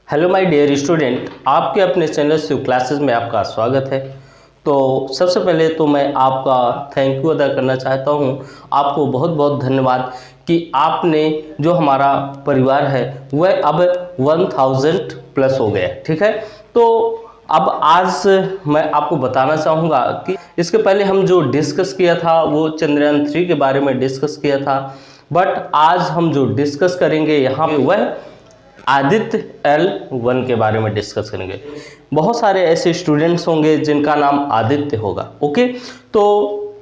Hello my dear student, आपके अपने channel Shiv classes में आपका स्वागत है। तो सबसे पहले तो मैं आपका थैंक यू अदा करना चाहता हूं। आपको बहुत बहुत धन्यवाद कि आपने जो हमारा परिवार है वह अब 1000 प्लस हो गया, ठीक है। तो अब आज मैं आपको बताना चाहूँगा कि इसके पहले हम जो डिस्कस किया था वो चंद्रयान 3 के बारे में डिस्कस किया था, बट आज हम जो डिस्कस करेंगे यहाँ पे वह आदित्य L1 के बारे में डिस्कस करेंगे। बहुत सारे ऐसे स्टूडेंट्स होंगे जिनका नाम आदित्य होगा, ओके। तो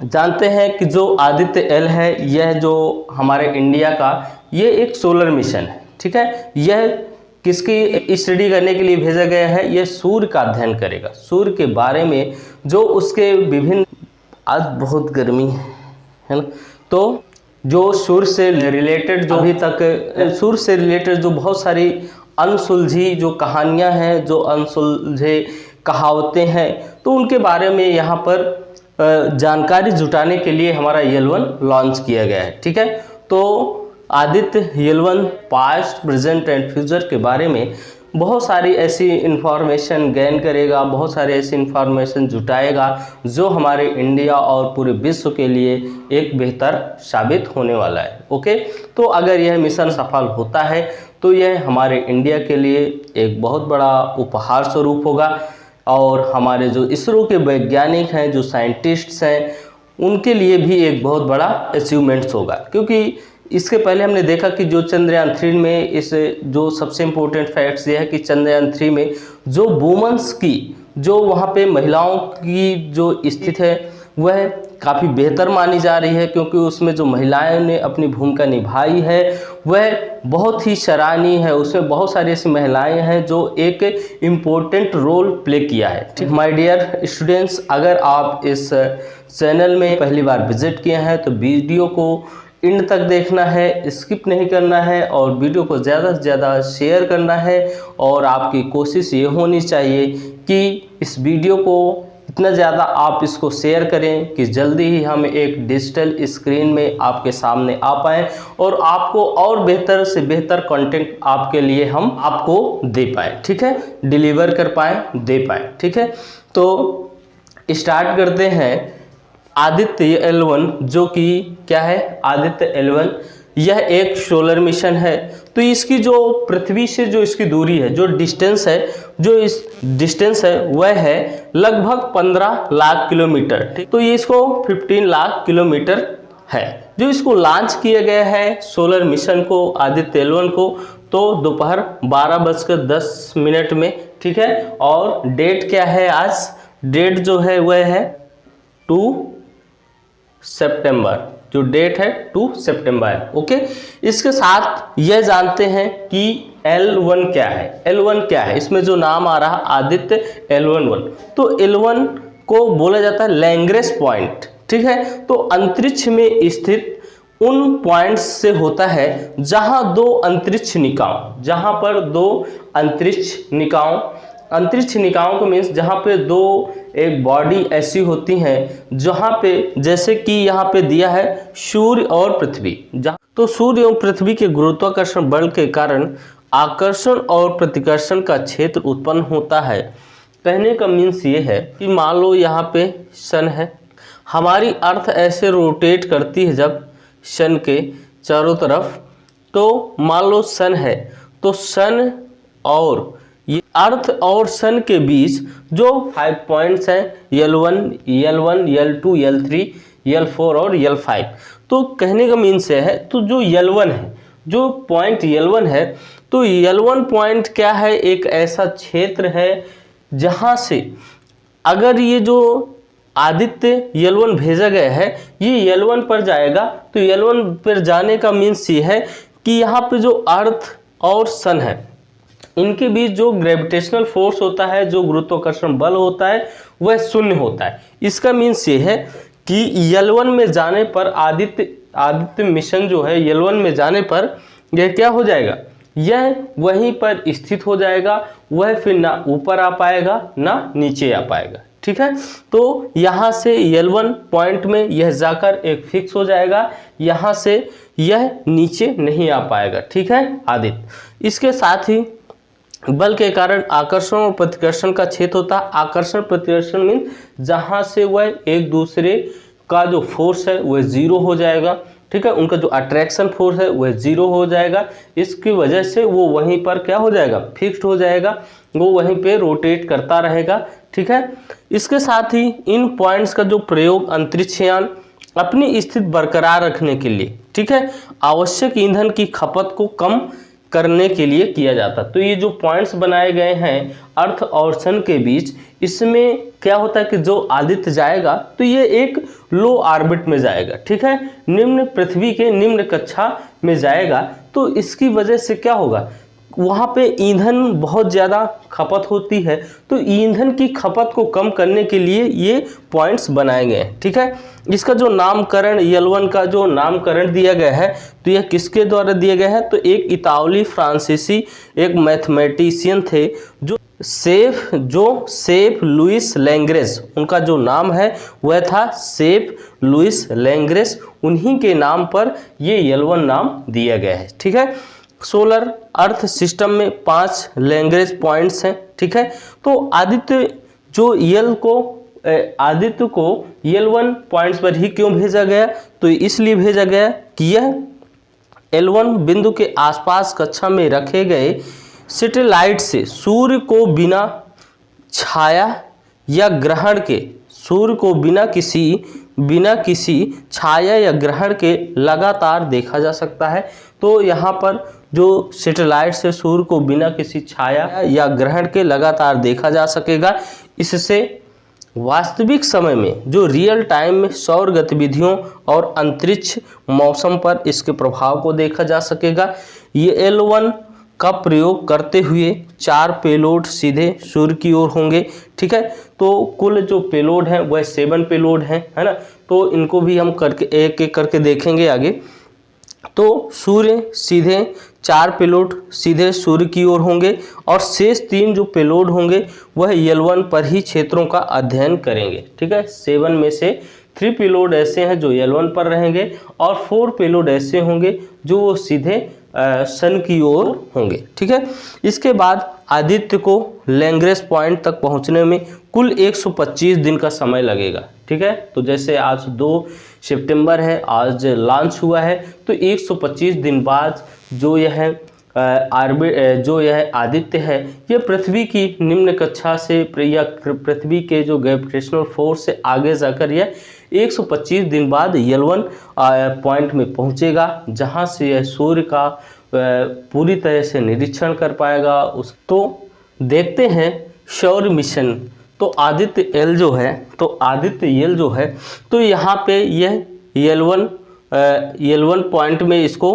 जानते हैं कि जो आदित्य L है यह जो हमारे इंडिया का ये एक सोलर मिशन है, ठीक है। यह किसकी स्टडी करने के लिए भेजा गया है? यह सूर्य का अध्ययन करेगा, सूर्य के बारे में जो उसके विभिन्न, आज बहुत गर्मी है ना, तो जो सूर्य से रिलेटेड जो अभी तक सूर्य से रिलेटेड जो बहुत सारी अनसुलझी जो कहानियां हैं, जो अनसुलझे कहावतें हैं, तो उनके बारे में यहाँ पर जानकारी जुटाने के लिए हमारा L1 लॉन्च किया गया है, ठीक है। तो Aditya L1 past, present and future के बारे में बहुत सारी ऐसी इंफॉर्मेशन गेन करेगा, बहुत सारी ऐसी इंफॉर्मेशन जुटाएगा जो हमारे इंडिया और पूरे विश्व के लिए एक बेहतर साबित होने वाला है, ओके। तो अगर यह मिशन सफल होता है तो यह हमारे इंडिया के लिए एक बहुत बड़ा उपहार स्वरूप होगा और हमारे जो इसरो के वैज्ञानिक हैं, जो साइंटिस्ट्स हैं, उनके लिए भी एक बहुत बड़ा अचीवमेंट्स होगा। क्योंकि इसके पहले हमने देखा कि जो चंद्रयान 3 में इस जो सबसे इम्पोर्टेंट फैक्ट्स ये है कि चंद्रयान 3 में जो वुमेन्स की जो वहाँ पे महिलाओं की जो स्थिति है वह काफ़ी बेहतर मानी जा रही है, क्योंकि उसमें जो महिलाएं ने अपनी भूमिका निभाई है वह बहुत ही सराहनीय है। उसमें बहुत सारी ऐसी महिलाएं हैं जो एक इम्पोर्टेंट रोल प्ले किया है, ठीक। माय डियर स्टूडेंट्स, अगर आप इस चैनल में पहली बार विजिट किए हैं तो वीडियो को एंड तक देखना है, स्किप नहीं करना है और वीडियो को ज़्यादा से ज़्यादा शेयर करना है। और आपकी कोशिश ये होनी चाहिए कि इस वीडियो को इतना ज़्यादा आप इसको शेयर करें कि जल्दी ही हम एक डिजिटल स्क्रीन में आपके सामने आ पाएँ और आपको और बेहतर से बेहतर कंटेंट आपके लिए हम आपको दे पाएँ, ठीक है, डिलीवर कर पाएँ, दे पाएँ, ठीक है। तो स्टार्ट करते हैं आदित्य L1, जो कि क्या है? आदित्य L1 यह एक सोलर मिशन है। तो इसकी जो पृथ्वी से जो इसकी दूरी है, जो डिस्टेंस है, जो इस डिस्टेंस है वह है लगभग 15 लाख किलोमीटर, ठीक। तो ये इसको 15 लाख किलोमीटर है जो इसको लॉन्च किया गया है सोलर मिशन को, आदित्य L1 को, तो दोपहर 12:10 में, ठीक है। और डेट क्या है? आज डेट जो है वह है 2 सितंबर, जो डेट है 2 सितंबर, ओके। इसके साथ यह जानते हैं कि L1 क्या है। L1 क्या है? इसमें जो नाम आ रहा आदित्य L1, तो L1 को बोला जाता है लैग्रेंज पॉइंट, ठीक है। तो अंतरिक्ष में स्थित उन पॉइंट्स से होता है जहां दो अंतरिक्ष निकायों, जहां पर दो अंतरिक्ष निकायों को मीन्स जहाँ पे दो एक बॉडी ऐसी होती हैं जहाँ पे, जैसे कि यहाँ पे दिया है सूर्य और पृथ्वी, जहाँ तो सूर्य और पृथ्वी के गुरुत्वाकर्षण बल के कारण आकर्षण और प्रतिकर्षण का क्षेत्र उत्पन्न होता है। कहने का मीन्स ये है कि मान लो यहाँ पे सन है, हमारी अर्थ ऐसे रोटेट करती है जब सन के चारों तरफ, तो मान लो सन है, तो सन और ये अर्थ और सन के बीच जो 5 पॉइंट्स हैं L1, L2, L3, L4 और L5, तो कहने का मीन्स है, तो जो L1 है, जो पॉइंट L1 है, तो L1 पॉइंट क्या है? एक ऐसा क्षेत्र है जहां से अगर ये जो आदित्य L1 भेजा गया है ये L1 पर जाएगा, तो L1 पर जाने का मीन्स ये है कि यहाँ पे जो अर्थ और सन है इनके बीच जो ग्रेविटेशनल फोर्स होता है, जो गुरुत्वाकर्षण बल होता है, वह शून्य होता है। इसका मीन्स ये है कि L1 में जाने पर आदित्य मिशन जो है L1 में जाने पर यह क्या हो जाएगा? यह वहीं पर स्थित हो जाएगा, वह फिर ना ऊपर आ पाएगा ना नीचे आ पाएगा, ठीक है। तो यहाँ से L1 पॉइंट में यह जाकर एक फिक्स हो जाएगा, यहाँ से यह नीचे नहीं आ पाएगा, ठीक है आदित्य। इसके साथ ही बल के कारण आकर्षण और प्रतिकर्षण का क्षेत्र होता है। आकर्षण प्रतिकर्षण मीन जहाँ से वह एक दूसरे का जो फोर्स है वह जीरो हो जाएगा, ठीक है, उनका जो अट्रैक्शन फोर्स है वह जीरो हो जाएगा। इसकी वजह से वो वहीं पर क्या हो जाएगा, फिक्स्ड हो जाएगा, वो वहीं पे रोटेट करता रहेगा, ठीक है। इसके साथ ही इन पॉइंट्स का जो प्रयोग अंतरिक्ष यान अपनी स्थिति बरकरार रखने के लिए, ठीक है, आवश्यक ईंधन की खपत को कम करने के लिए किया जाता। तो ये जो पॉइंट्स बनाए गए हैं अर्थ और सन के बीच, इसमें क्या होता है कि जो आदित्य जाएगा तो ये एक लो ऑर्बिट में जाएगा, ठीक है, निम्न पृथ्वी के निम्न कक्षा में जाएगा। तो इसकी वजह से क्या होगा, वहाँ पे ईंधन बहुत ज़्यादा खपत होती है, तो ईंधन की खपत को कम करने के लिए ये पॉइंट्स बनाए गए हैं, ठीक है। इसका जो नामकरण L1 का जो नामकरण दिया गया है तो यह किसके द्वारा दिया गया है, तो एक इतावली फ्रांसीसी एक मैथमेटिशियन थे जो सेफ लुइस लैंग्रेज, उनका जो नाम है वह था सेफ लुइस लैंग्रेज, उन्हीं के नाम पर ये L1 नाम दिया गया है, ठीक है। सोलर अर्थ सिस्टम में 5 लैंग्रेज पॉइंट्स हैं, ठीक है। तो आदित्य को L1 पॉइंट्स पर ही क्यों भेजा गया, तो इसलिए भेजा गया कि यह L1 बिंदु के आसपास कक्षा में रखे गए सैटेलाइट से सूर्य को बिना छाया या ग्रहण के, सूर्य को बिना किसी छाया या ग्रहण के लगातार देखा जा सकता है। तो यहाँ पर जो सैटेलाइट से सूर्य को बिना किसी छाया या ग्रहण के लगातार देखा जा सकेगा। इससे वास्तविक समय में जो रियल टाइम में सौर गतिविधियों और अंतरिक्ष मौसम पर इसके प्रभाव को देखा जा सकेगा। ये L1 का प्रयोग करते हुए 4 पेलोड सीधे सूर्य की ओर होंगे, ठीक है। तो कुल जो पेलोड है वह 7 पेलोड हैं, है ना। तो इनको भी हम करके एक एक करके देखेंगे आगे। तो सूर्य सीधे 4 पेलोड सीधे सूर्य की ओर होंगे और शेष 3 जो पेलोड होंगे वह L1 पर ही क्षेत्रों का अध्ययन करेंगे, ठीक है। 7 में से 3 पेलोड ऐसे हैं जो L1 पर रहेंगे और 4 पेलोड ऐसे होंगे जो सीधे सन की ओर होंगे, ठीक है। इसके बाद आदित्य को लैंग्रेज पॉइंट तक पहुंचने में कुल 125 दिन का समय लगेगा, ठीक है। तो जैसे आज 2 सितंबर है, आज लॉन्च हुआ है, तो 125 दिन बाद जो यह आदित्य है ये पृथ्वी की निम्न कक्षा से या पृथ्वी के जो ग्रेविटेशनल फोर्स से आगे जाकर यह 125 दिन बाद L1 पॉइंट में पहुंचेगा, जहां से यह सूर्य का पूरी तरह से निरीक्षण कर पाएगा। तो देखते हैं सौर मिशन। तो आदित्य एल जो है तो यहाँ पे यह L1 पॉइंट में इसको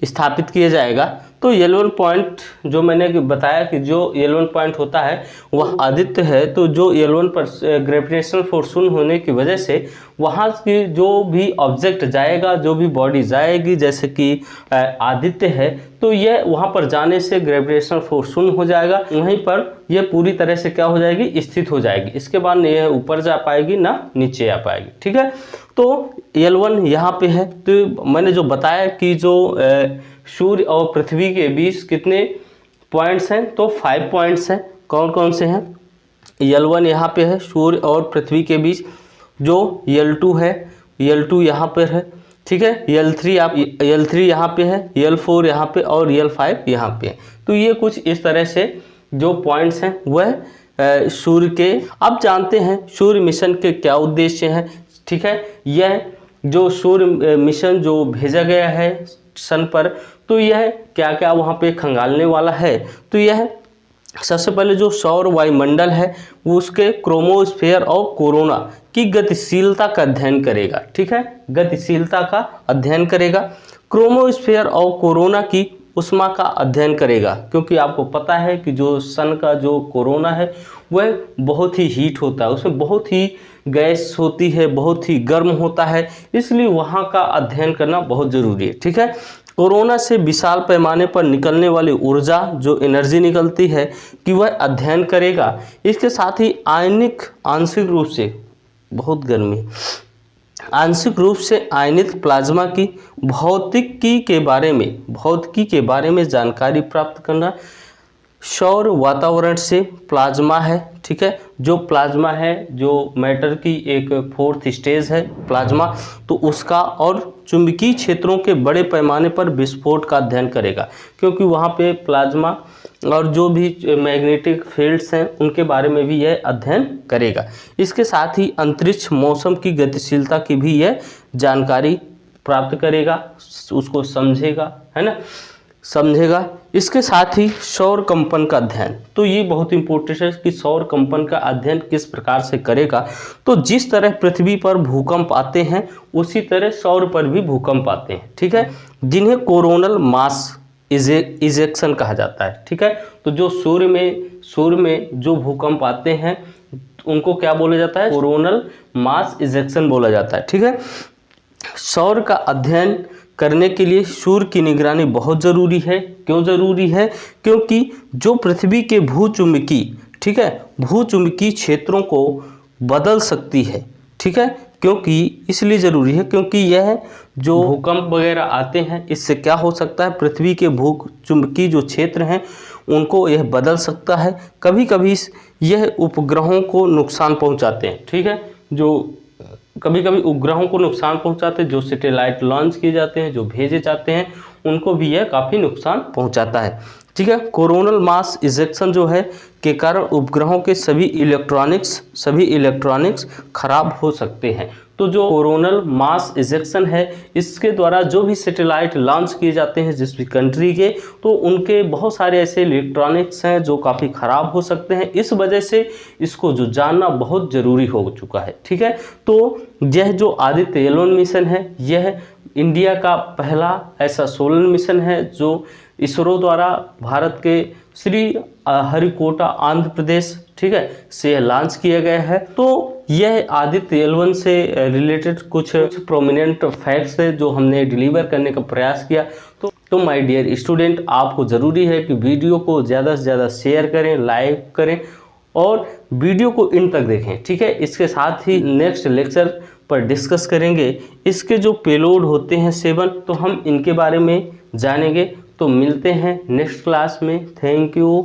स्थापित किया जाएगा। तो L1 पॉइंट जो मैंने बताया कि जो L1 पॉइंट होता है वह आदित्य है, तो जो L1 पर ग्रेविटेशनल फोर्स शून्य होने की वजह से वहाँ की जो भी ऑब्जेक्ट जाएगा, जो भी बॉडी जाएगी, जैसे कि आदित्य है, तो यह वहाँ पर जाने से ग्रेविटेशनल फोर्स शून्य हो जाएगा, वहीं पर यह पूरी तरह से क्या हो जाएगी, स्थित हो जाएगी। इसके बाद न यह ऊपर जा पाएगी ना नीचे आ पाएगी, ठीक है। तो L1 यहाँ पे है। तो मैंने जो बताया कि जो सूर्य और पृथ्वी के बीच कितने पॉइंट्स हैं, तो 5 पॉइंट्स हैं। कौन कौन से हैं, L1 यहाँ पे है सूर्य और पृथ्वी के बीच, जो L2 है, L2 यहाँ पर है, ठीक है। L3 यहाँ पे है, L4 यहाँ पे और L5 यहाँ पे है। तो ये कुछ इस तरह से जो पॉइंट्स हैं वह सूर्य के। अब जानते हैं सूर्य मिशन के क्या उद्देश्य हैं, ठीक है। यह जो सूर्य मिशन जो भेजा गया है सन पर, तो यह क्या क्या वहाँ पे खंगालने वाला है। तो यह सबसे पहले जो सौर वायुमंडल है वो उसके क्रोमोस्फेयर और कोरोना की गतिशीलता का अध्ययन करेगा, ठीक है, गतिशीलता का अध्ययन करेगा। क्रोमोस्फेयर और कोरोना की उष्मा का अध्ययन करेगा, क्योंकि आपको पता है कि जो सन का जो कोरोना है वह बहुत ही हीट होता है, उसमें बहुत ही गैस होती है, बहुत ही गर्म होता है, इसलिए वहाँ का अध्ययन करना बहुत ज़रूरी है, ठीक है। कोरोना से विशाल पैमाने पर निकलने वाली ऊर्जा जो एनर्जी निकलती है कि वह अध्ययन करेगा। इसके साथ ही आंशिक रूप से बहुत गर्मी आंशिक रूप से आयनित प्लाज्मा की भौतिकी के बारे में जानकारी प्राप्त करना सौर वातावरण से प्लाज्मा है, ठीक है, जो प्लाज्मा है जो मैटर की एक फोर्थ स्टेज है प्लाज्मा, तो उसका और चुंबकीय क्षेत्रों के बड़े पैमाने पर विस्फोट का अध्ययन करेगा, क्योंकि वहाँ पे प्लाज्मा और जो भी मैग्नेटिक फील्ड्स हैं उनके बारे में भी यह अध्ययन करेगा। इसके साथ ही अंतरिक्ष मौसम की गतिशीलता की भी यह जानकारी प्राप्त करेगा, उसको समझेगा, है ना, समझेगा। इसके साथ ही सौर कंपन का अध्ययन, तो ये बहुत इंपॉर्टेंट है कि सौर कंपन का अध्ययन किस प्रकार से करेगा। तो जिस तरह पृथ्वी पर भूकंप आते हैं उसी तरह सौर पर भी भूकंप आते हैं, ठीक है, जिन्हें कोरोनल मास इजेक्शन कहा जाता है, ठीक है। तो जो सूर्य में जो भूकंप आते हैं उनको क्या बोला जाता है, कोरोनल मास इजेक्शन बोला जाता है, ठीक है। सौर का अध्ययन करने के लिए सूर्य की निगरानी बहुत ज़रूरी है। क्यों ज़रूरी है? क्योंकि जो पृथ्वी के भूचुंबकीय, ठीक है, भूचुंबकीय क्षेत्रों को बदल सकती है, ठीक है, क्योंकि इसलिए ज़रूरी है क्योंकि यह जो भूकंप वगैरह आते हैं इससे क्या हो सकता है, पृथ्वी के भूचुंबकीय जो क्षेत्र हैं उनको यह बदल सकता है। कभी कभी यह उपग्रहों को नुकसान पहुंचाते हैं, ठीक है, जो कभी कभी उपग्रहों को नुकसान पहुंचाते हैं, जो सैटेलाइट लॉन्च किए जाते हैं, जो भेजे जाते हैं, उनको भी यह काफ़ी नुकसान पहुंचाता है, ठीक है। कोरोनल मास इजेक्शन जो है के कारण उपग्रहों के सभी इलेक्ट्रॉनिक्स खराब हो सकते हैं। तो जो कोरोनल मास इजेक्शन है इसके द्वारा जो भी सैटेलाइट लॉन्च किए जाते हैं जिस भी कंट्री के, तो उनके बहुत सारे ऐसे इलेक्ट्रॉनिक्स हैं जो काफ़ी ख़राब हो सकते हैं। इस वजह से इसको जो जानना बहुत ज़रूरी हो चुका है, ठीक है। तो यह जो आदित्य L1 मिशन है यह इंडिया का पहला ऐसा सोलर मिशन है जो इसरो द्वारा भारत के श्री हरिकोटा आंध्र प्रदेश, ठीक है, से लॉन्च किया गया है। तो यह आदित्य L1 से रिलेटेड कुछ प्रोमिनेंट फैक्ट्स है जो हमने डिलीवर करने का प्रयास किया। तो माय डियर स्टूडेंट, आपको ज़रूरी है कि वीडियो को ज़्यादा से ज़्यादा शेयर करें, लाइक करें और वीडियो को इन तक देखें, ठीक है। इसके साथ ही नेक्स्ट लेक्चर पर डिस्कस करेंगे इसके जो पेलोड होते हैं 7, तो हम इनके बारे में जानेंगे। तो मिलते हैं नेक्स्ट क्लास में। Thank you.